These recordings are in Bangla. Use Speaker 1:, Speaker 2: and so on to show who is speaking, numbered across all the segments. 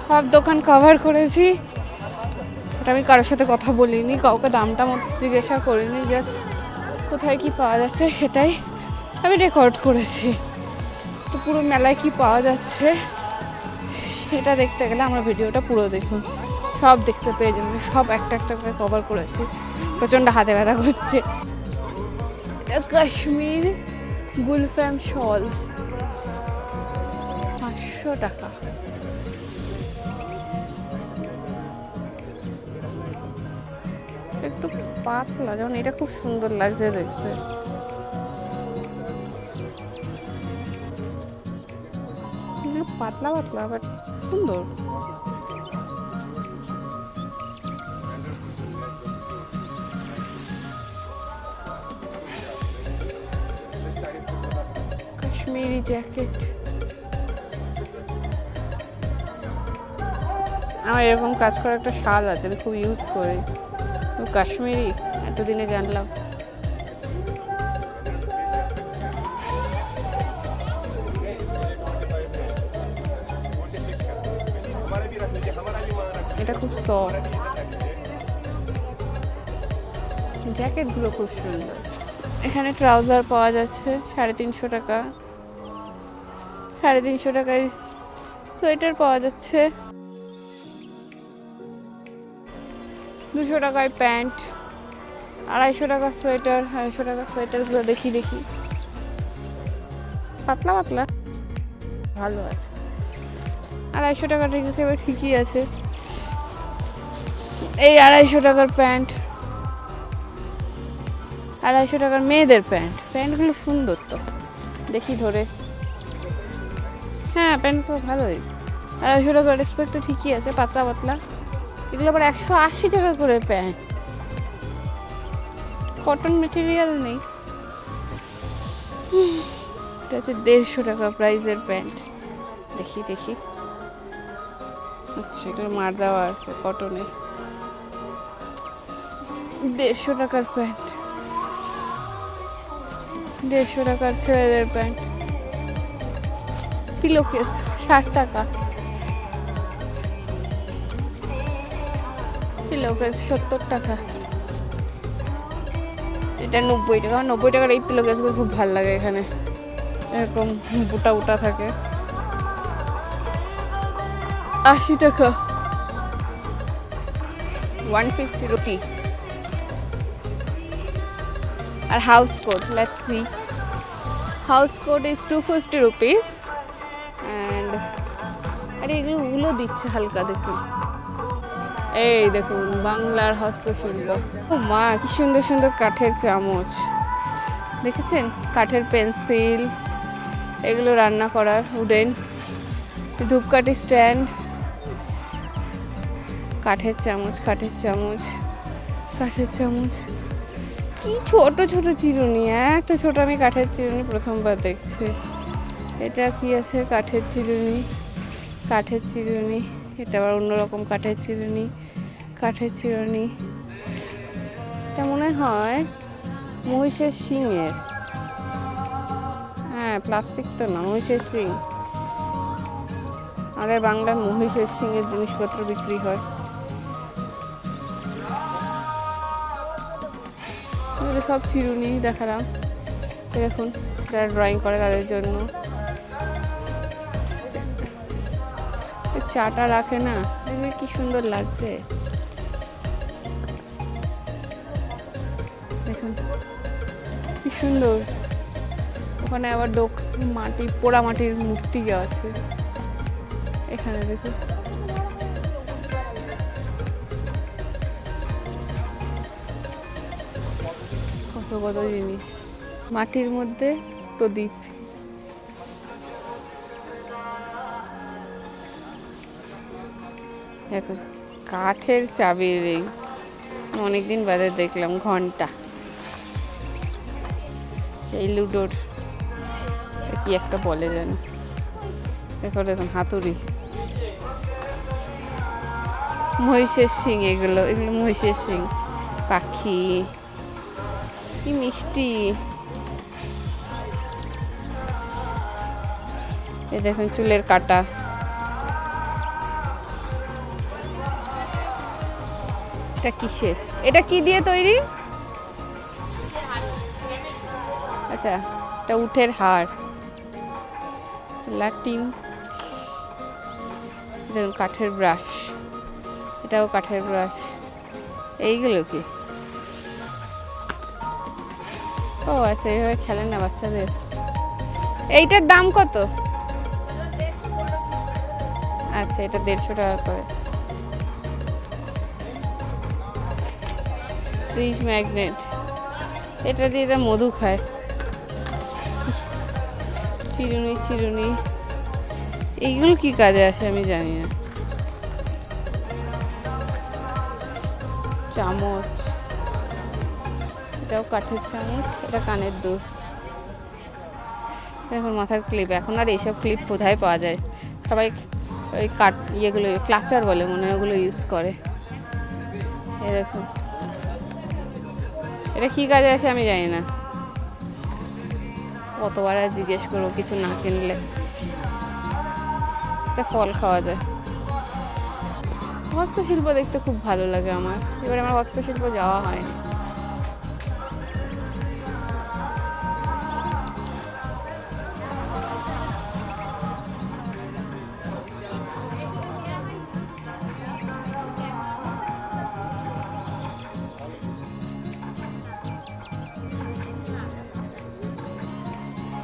Speaker 1: সব দোকান কভার করেছি। ওটা আমি কারোর সাথে কথা বলিনি, কাউকে দামটা মতো জিজ্ঞাসা করিনি, জাস্ট কোথায় কি পাওয়া যাচ্ছে সেটাই আমি রেকর্ড করেছি। তো পুরো মেলায় কি পাওয়া যাচ্ছে সেটা দেখতে গেলে আমার ভিডিওটা পুরো দেখুন, সব দেখতে পেয়ে যাবেন। সব একটা একটা করে কভার করেছি, প্রচণ্ড হাতে ব্যথা করছে। এটা কাশ্মীর গুলফাম শল, 500 টাকা। একটু পাতলা, যেমন এটা খুব সুন্দর লাগছে দেখতে। পাতলা পাতলা বাট সুন্দর। কাশ্মীরি জ্যাকেট, আমার এরকম কাজ করা একটা শাল আছে, আমি খুব ইউজ করি। কাশ্মীরি এতদিনে জানলাম। এটা খুব সফট, জ্যাকেটগুলো খুব সুন্দর। এখানে ট্রাউজার পাওয়া যাচ্ছে 350 টাকা। 350 টাকায় সোয়েটার পাওয়া যাচ্ছে। 200 টাকায় প্যান্ট, 250 টাকা সোয়েটার। 250 টাকা সোয়েটারগুলো দেখি পাতলা পাতলা ভালো আছে। 250 টাকা ঠিক আছে, এবার ঠিকই আছে। এই 250 টাকার প্যান্ট, 250 টাকার মেয়েদের প্যান্টগুলো সুন্দর তো, দেখি ধরে। হ্যাঁ, প্যান্টগুলো ভালোই। 250 টাকার রেসপেক্টটা ঠিকই আছে, পাতলা পাতলা। এগুলো আবার 180 টাকা করে প্যান্ট, কটন মেটেরিয়াল নেই। এটা হচ্ছে 150 টাকা প্রাইসের প্যান্ট। দেখি আচ্ছা, এগুলো মার দেওয়া আছে কটনের। 150 টাকার প্যান্ট, 150 টাকার ছেলেদের প্যান্ট। পিলোকেস 60 টাকা, পিলোকেস 70 টাকা। এটা 90 টাকা। 90 টাকার এই পিলোকেসগুলো খুব ভালো লাগে, এখানে এরকম বুটা বুটা থাকে। 80 টাকা, 150 রুপি। আর house coat, let's see, house coat is 250 rupees. And আরে এগুলো দিচ্ছে হালকা, দেখুন। এই দেখুন, বাংলার হস্তশিল্প। ও মা, কি সুন্দর সুন্দর কাঠের চামচ দেখেছেন, কাঠের পেন্সিল, এগুলো রান্না করার উডেন। ধূপকাঠি স্ট্যান্ড, কাঠের চামচ, কি ছোট ছোট চিরুনি, এত ছোট। আমি কাঠের চিরুনি প্রথমবার দেখছি। এটা কি আছে, কাঠের চিরুনি। এটা আবার অন্যরকম কাঠের চিরুনি। এটা মনে হয় মহিষের শিংয়ের। হ্যাঁ, প্লাস্টিক তো না, মহিষের শিং। আমাদের বাংলার মহিষের শিংয়ের জিনিসপত্র বিক্রি হয়। সব চিরুনি দেখালাম, দেখুন যারা ড্রয়িং করে তাদের জন্য। চাটা রাখে না, দেখবে কি সুন্দর লাগছে, দেখুন কি সুন্দর। ওখানে আবার পোড়া মাটির মূর্তি আছে। এখানে দেখুন কত জিনিস। মাটির মধ্যে প্রদীপ, দেখুন কাঠের চাবির রিং, অনেকদিন বাদে দেখলাম। ঘন্টা, এই লুডোর কি একটা বলে জানি। দেখুন হাতুড়ি, মহিষের শিং, এগুলো মহিষের শিং। পাখি, কি মিষ্টি। এই দেখুন চুলের কাটা, এটা কিসের? এটা কি দিয়ে তৈরি? আচ্ছা, এটা উটের হাড়। লাটিম, দেখুন কাঠের ব্রাশ, এটাও কাঠের ব্রাশ। এইগুলো কি? ও আচ্ছা, এইভাবে খেলে না বাচ্চাদের। এইটার দাম কত? আচ্ছা, এটা 150 টাকা করে। ফ্রিজ ম্যাগনেট, এটা দিয়ে তো মধু খায়। চিরুনি চিরুনি, এইগুলো কি কাজে আসে আমি জানি না। চামচ, এটাও কাঠের চামচ। এটা কানের দুল। এখন মাথার ক্লিপ, এখন আর এইসব ক্লিপ কোথায় পাওয়া যায়? সবাই ওই কাঠ ইয়েগুলো, ক্লাচার বলে মনে হয়, ওগুলো ইউজ করে। এরকম, এটা কি কাজে আসে আমি জানি না। কতবার আর জিজ্ঞেস করবো কিছু না কিনলে। একটা ফল খাওয়া যায়। হস্তশিল্প দেখতে খুব ভালো লাগে আমার। এবার আমার হস্তশিল্প যাওয়া হয়নি।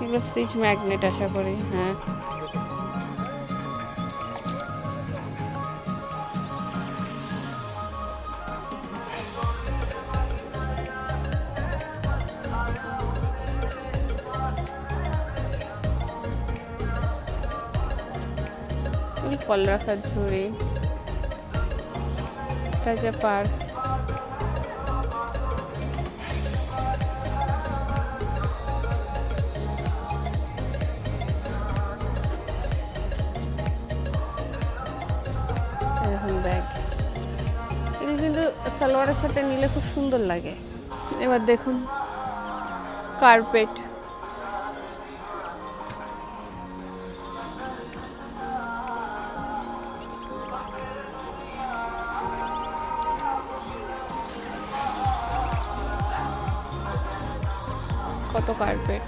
Speaker 1: এগুলো ফ্রিজ ম্যাগনেট আশা করি। হ্যাঁ, ফল রাখার ঝুড়ি, এটা যে পার্স। এরকম ব্যাগ, এটা কিন্তু সালোয়ারের সাথে নিলে খুব সুন্দর লাগে। এবার দেখুন কার্পেট, কত কার্পেট।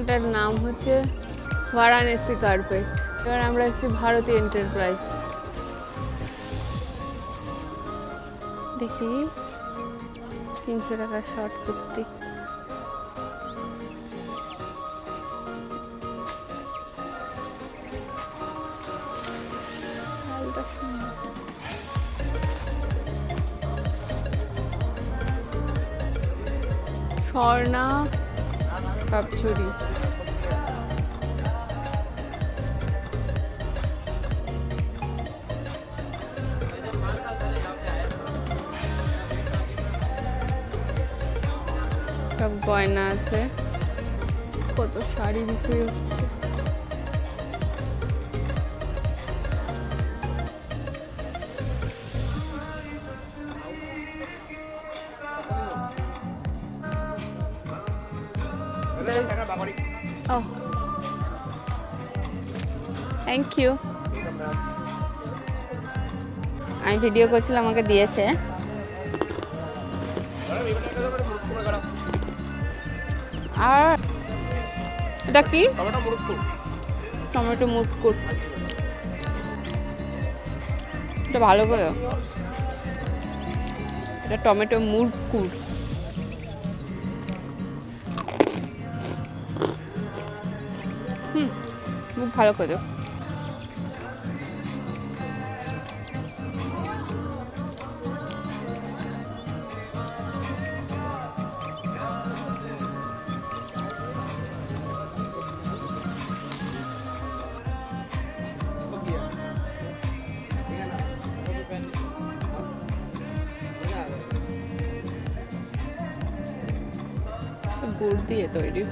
Speaker 1: এটার নাম হচ্ছে বারাণসী কার্পেট। এবার আমরা এসেছি ভারতী এন্টারপ্রাইজ। দেখি 300 টাকার শর্ট কুর্তি। স্বর্ণা কাপচুরি, সব গয়না আছে। কত শাড়ি বিক্রি হচ্ছে। ও থ্যাংক ইউ। আমি ভিডিও করছিলাম, আমাকে দিয়েছে। আর এটা কি? টমেটো মুসকুট। এটা ভালো করে, এটা টমেটো মুসকুট। খুব ভালো করে। গুড় দিয়ে তৈরি।